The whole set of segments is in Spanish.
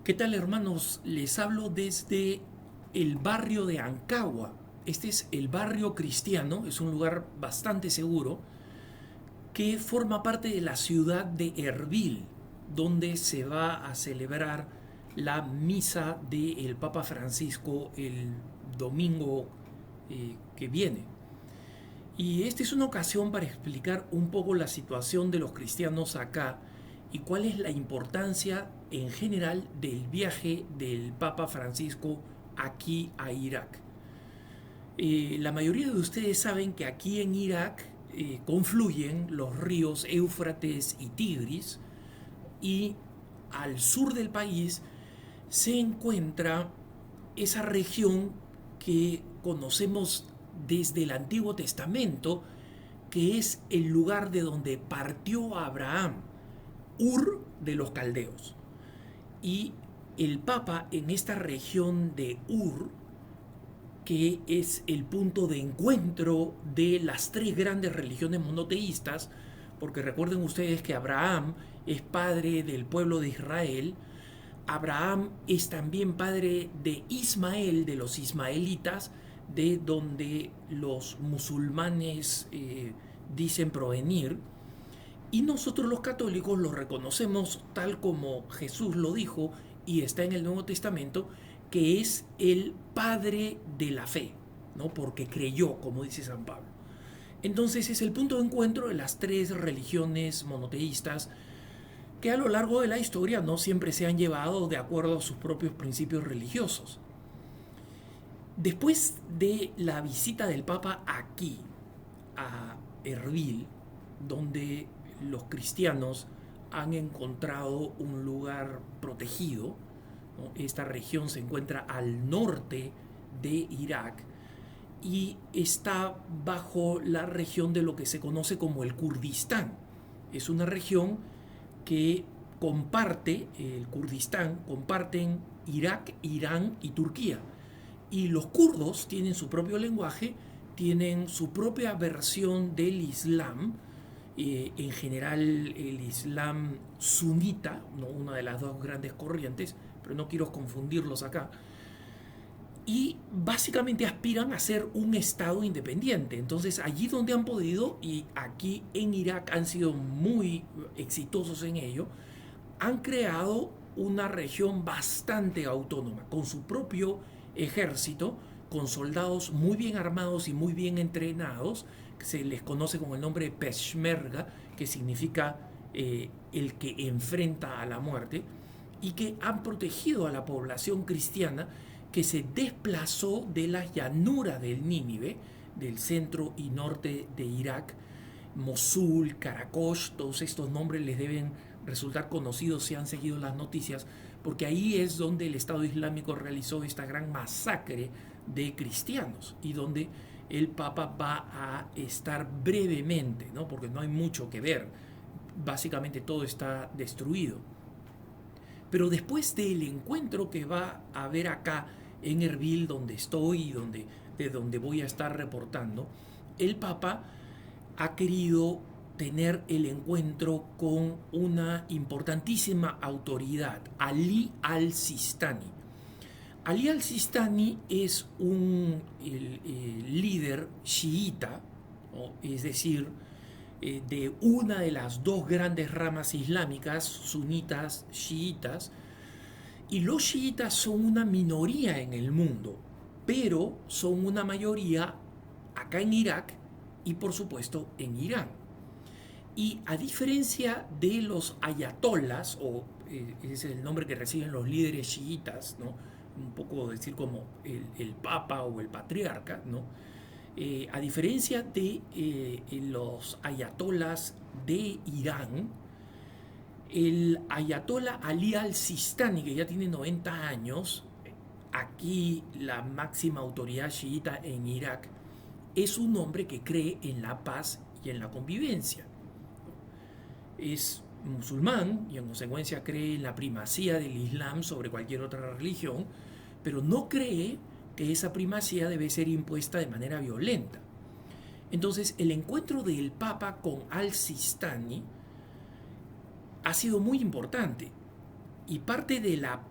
¿Qué tal, hermanos? Les hablo desde el barrio de Ancagua. Este es el barrio cristiano, es un lugar bastante seguro que forma parte de la ciudad de Erbil, donde se va a celebrar la misa del Papa Francisco el domingo que viene. Y esta es una ocasión para explicar un poco la situación de los cristianos acá y cuál es la importancia en general del viaje del Papa Francisco aquí a Irak. La mayoría de ustedes saben que aquí en Irak confluyen los ríos Éufrates y Tigris, y al sur del país se encuentra esa región que conocemos desde el Antiguo Testamento, que es el lugar de donde partió Abraham, Ur de los Caldeos. Y el Papa en esta región de Ur, que es el punto de encuentro de las tres grandes religiones monoteístas, porque recuerden ustedes que Abraham es padre del pueblo de Israel. Abraham es también padre de Ismael, de los ismaelitas, de donde los musulmanes dicen provenir. Y nosotros los católicos lo reconocemos tal como Jesús lo dijo y está en el Nuevo Testamento, que es el padre de la fe, ¿no? Porque creyó, como dice San Pablo. Entonces es el punto de encuentro de las tres religiones monoteístas que a lo largo de la historia no siempre se han llevado de acuerdo a sus propios principios religiosos. Después de la visita del Papa aquí, a Erbil, donde los cristianos han encontrado un lugar protegido, ¿no? Esta región se encuentra al norte de Irak y está bajo la región de lo que se conoce como el Kurdistán. Es una región que comparte, el Kurdistán, comparten Irak, Irán y Turquía. Y los kurdos tienen su propio lenguaje, tienen su propia versión del Islam, en general el Islam sunita, ¿no? Una de las dos grandes corrientes, pero no quiero confundirlos acá. Y básicamente aspiran a ser un estado independiente. Entonces allí donde han podido, y aquí en Irak han sido muy exitosos en ello, han creado una región bastante autónoma, con su propio ejército, con soldados muy bien armados y muy bien entrenados, que se les conoce con el nombre de Peshmerga, que significa el que enfrenta a la muerte, y que han protegido a la población cristiana que se desplazó de las llanuras del Nínive, del centro y norte de Irak. Mosul, Karakosh, todos estos nombres les deben resultar conocidos si han seguido las noticias, porque ahí es donde el Estado Islámico realizó esta gran masacre de cristianos y donde el Papa va a estar brevemente, ¿no? Porque no hay mucho que ver, básicamente todo está destruido. Pero después del encuentro que va a haber acá en Erbil, donde estoy y de donde voy a estar reportando, el Papa ha querido tener el encuentro con una importantísima autoridad, Ali al-Sistani. Ali al-Sistani es un líder chiita, ¿no? Es decir, de una de las dos grandes ramas islámicas, sunitas, chiitas, y los chiitas son una minoría en el mundo, pero son una mayoría acá en Irak y por supuesto en Irán. Y a diferencia de los ayatolas, o es el nombre que reciben los líderes chiitas, ¿no? Un poco decir como el papa o el patriarca, ¿no? A diferencia de los ayatolas de Irán, el ayatola Ali al-Sistani, que ya tiene 90 años, aquí la máxima autoridad chiita en Irak, es un hombre que cree en la paz y en la convivencia. Es musulmán y en consecuencia cree en la primacía del Islam sobre cualquier otra religión, pero no cree que esa primacía debe ser impuesta de manera violenta. Entonces, el encuentro del Papa con al-Sistani ha sido muy importante y parte de la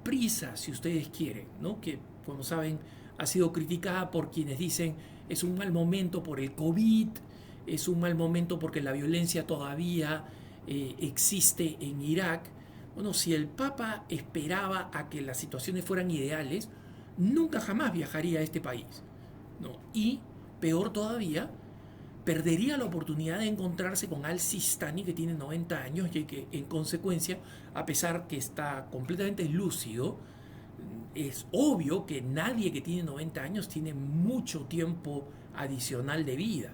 prisa, si ustedes quieren, ¿no? Que, como saben, ha sido criticada por quienes dicen es un mal momento por el COVID, es un mal momento porque la violencia todavía existe en Irak. Bueno, si el Papa esperaba a que las situaciones fueran ideales, nunca jamás viajaría a este país, ¿no? Y, peor todavía, perdería la oportunidad de encontrarse con Al-Sistani, que tiene 90 años y que, en consecuencia, a pesar que está completamente lúcido, es obvio que nadie que tiene 90 años tiene mucho tiempo adicional de vida.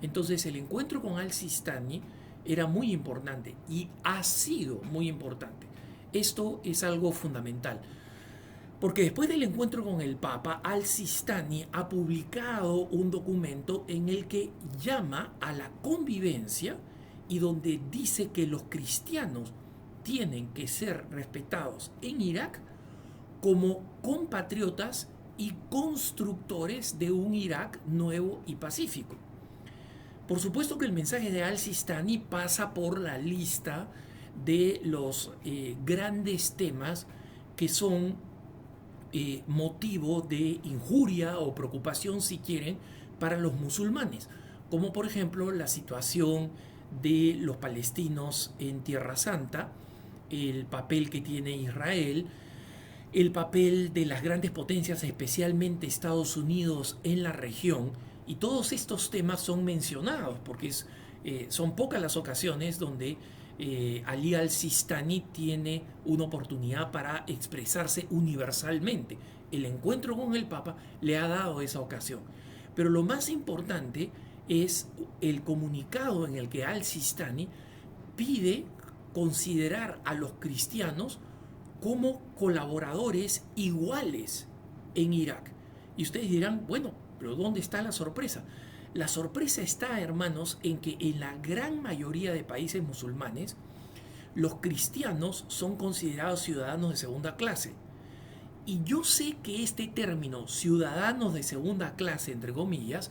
Entonces el encuentro con Al-Sistani era muy importante y ha sido muy importante. Esto es algo fundamental. Porque después del encuentro con el Papa, Al-Sistani ha publicado un documento en el que llama a la convivencia y donde dice que los cristianos tienen que ser respetados en Irak como compatriotas y constructores de un Irak nuevo y pacífico. Por supuesto que el mensaje de Al-Sistani pasa por la lista de los grandes temas que son motivo de injuria o preocupación, si quieren, para los musulmanes, como por ejemplo la situación de los palestinos en Tierra Santa, el papel que tiene Israel, el papel de las grandes potencias, especialmente Estados Unidos, en la región. Y todos estos temas son mencionados porque son pocas las ocasiones donde Ali al-Sistani tiene una oportunidad para expresarse universalmente. El encuentro con el Papa le ha dado esa ocasión. Pero lo más importante es el comunicado en el que al-Sistani pide considerar a los cristianos como colaboradores iguales en Irak. Y ustedes dirán, bueno, pero ¿dónde está la sorpresa? La sorpresa está, hermanos, en que en la gran mayoría de países musulmanes los cristianos son considerados ciudadanos de segunda clase. Y yo sé que este término, ciudadanos de segunda clase, entre comillas,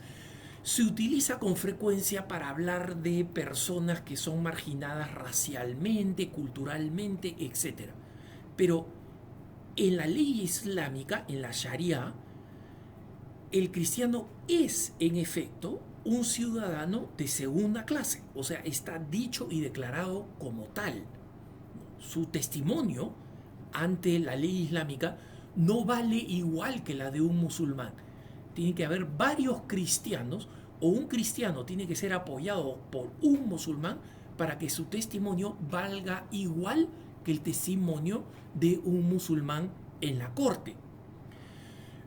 se utiliza con frecuencia para hablar de personas que son marginadas racialmente, culturalmente, etc. Pero en la ley islámica, en la Sharia, el cristiano es, en efecto, un ciudadano de segunda clase. O sea, está dicho y declarado como tal. Su testimonio ante la ley islámica no vale igual que la de un musulmán. Tiene que haber varios cristianos o un cristiano tiene que ser apoyado por un musulmán para que su testimonio valga igual que el testimonio de un musulmán en la corte.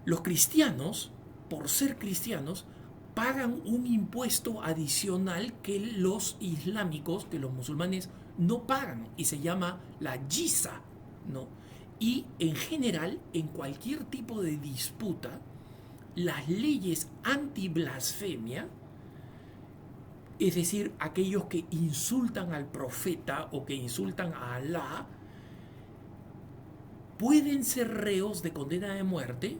Los cristianos, por ser cristianos, pagan un impuesto adicional que los islámicos, que los musulmanes, no pagan y se llama la yiza, ¿no? Y en general, en cualquier tipo de disputa, las leyes anti-blasfemia, es decir, aquellos que insultan al profeta o que insultan a Alá, pueden ser reos de condena de muerte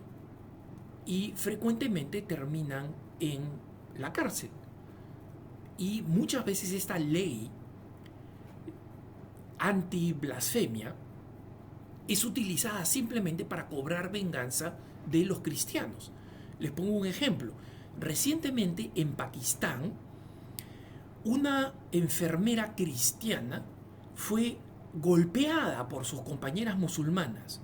y frecuentemente terminan en la cárcel. Y muchas veces esta ley anti-blasfemia es utilizada simplemente para cobrar venganza de los cristianos. Les pongo un ejemplo. Recientemente en Pakistán, una enfermera cristiana fue golpeada por sus compañeras musulmanas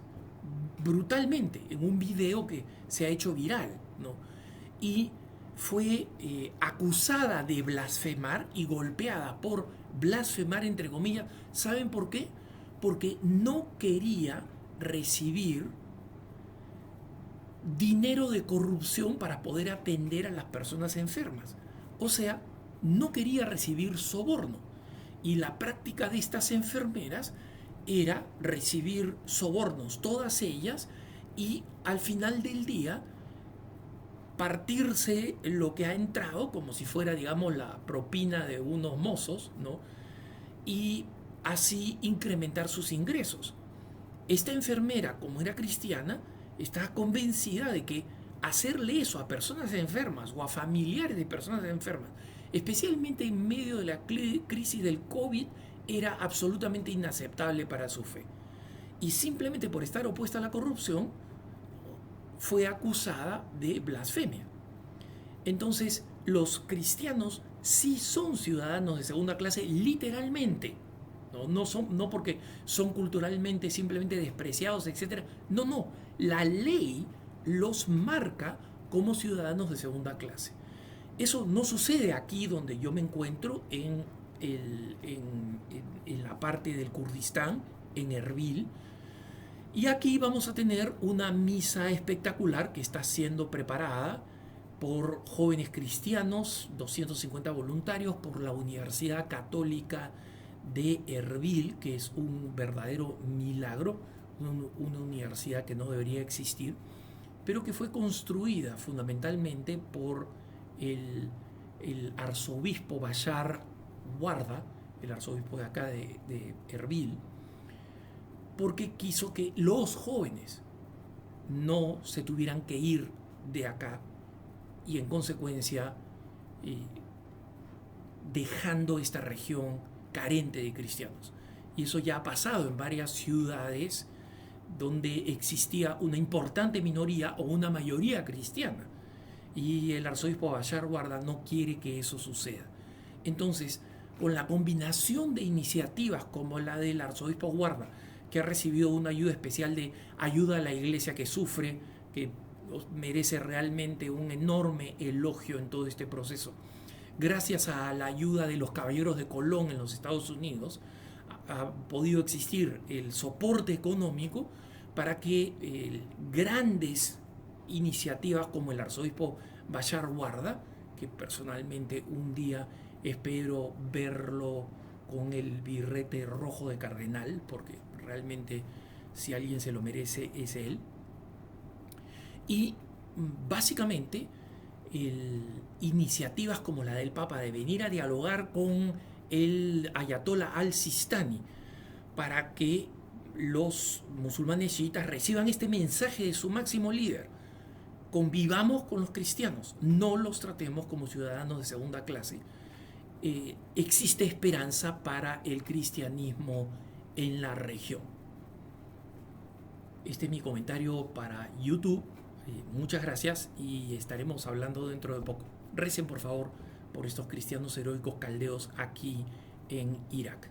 brutalmente en un video que se ha hecho viral, ¿no? Y fue acusada de blasfemar y golpeada por blasfemar, entre comillas. ¿Saben por qué? Porque no quería recibir dinero de corrupción para poder atender a las personas enfermas. O sea, no quería recibir soborno. Y la práctica de estas enfermeras era recibir sobornos, todas ellas, y al final del día partirse lo que ha entrado como si fuera, digamos, la propina de unos mozos, ¿no? Y así incrementar sus ingresos. Esta enfermera, como era cristiana, estaba convencida de que hacerle eso a personas enfermas o a familiares de personas enfermas, especialmente en medio de la crisis del COVID, era absolutamente inaceptable para su fe. y simplemente por estar opuesta a la corrupción fue acusada de blasfemia. Entonces, los cristianos sí son ciudadanos de segunda clase literalmente. No porque son culturalmente simplemente despreciados, etc. No, no. La ley los marca como ciudadanos de segunda clase. Eso no sucede aquí donde yo me encuentro, en la parte del Kurdistán, en Erbil. Y aquí vamos a tener una misa espectacular que está siendo preparada por jóvenes cristianos, 250 voluntarios, por la Universidad Católica de Erbil, que es un verdadero milagro, una universidad que no debería existir, pero que fue construida fundamentalmente por el arzobispo Bashar Warda, el arzobispo de acá de Erbil, porque quiso que los jóvenes no se tuvieran que ir de acá y en consecuencia dejando esta región carente de cristianos. Y eso ya ha pasado en varias ciudades donde existía una importante minoría o una mayoría cristiana. Y el arzobispo Bashar Warda no quiere que eso suceda. Entonces, con la combinación de iniciativas como la del arzobispo Warda, que ha recibido una ayuda especial de ayuda a la iglesia que sufre, que merece realmente un enorme elogio en todo este proceso. Gracias a la ayuda de los caballeros de Colón en los Estados Unidos, ha podido existir el soporte económico para que grandes iniciativas como el arzobispo Bashar Warda, que personalmente un día espero verlo con el birrete rojo de cardenal, porque realmente si alguien se lo merece es él. Y básicamente iniciativas como la del Papa de venir a dialogar con el Ayatollah al-Sistani para que los musulmanes chiitas reciban este mensaje de su máximo líder: convivamos con los cristianos, no los tratemos como ciudadanos de segunda clase. Existe esperanza para el cristianismo en la región. Este es mi comentario para YouTube. Muchas gracias y estaremos hablando dentro de poco. Recen por favor por estos cristianos heroicos caldeos aquí en Irak.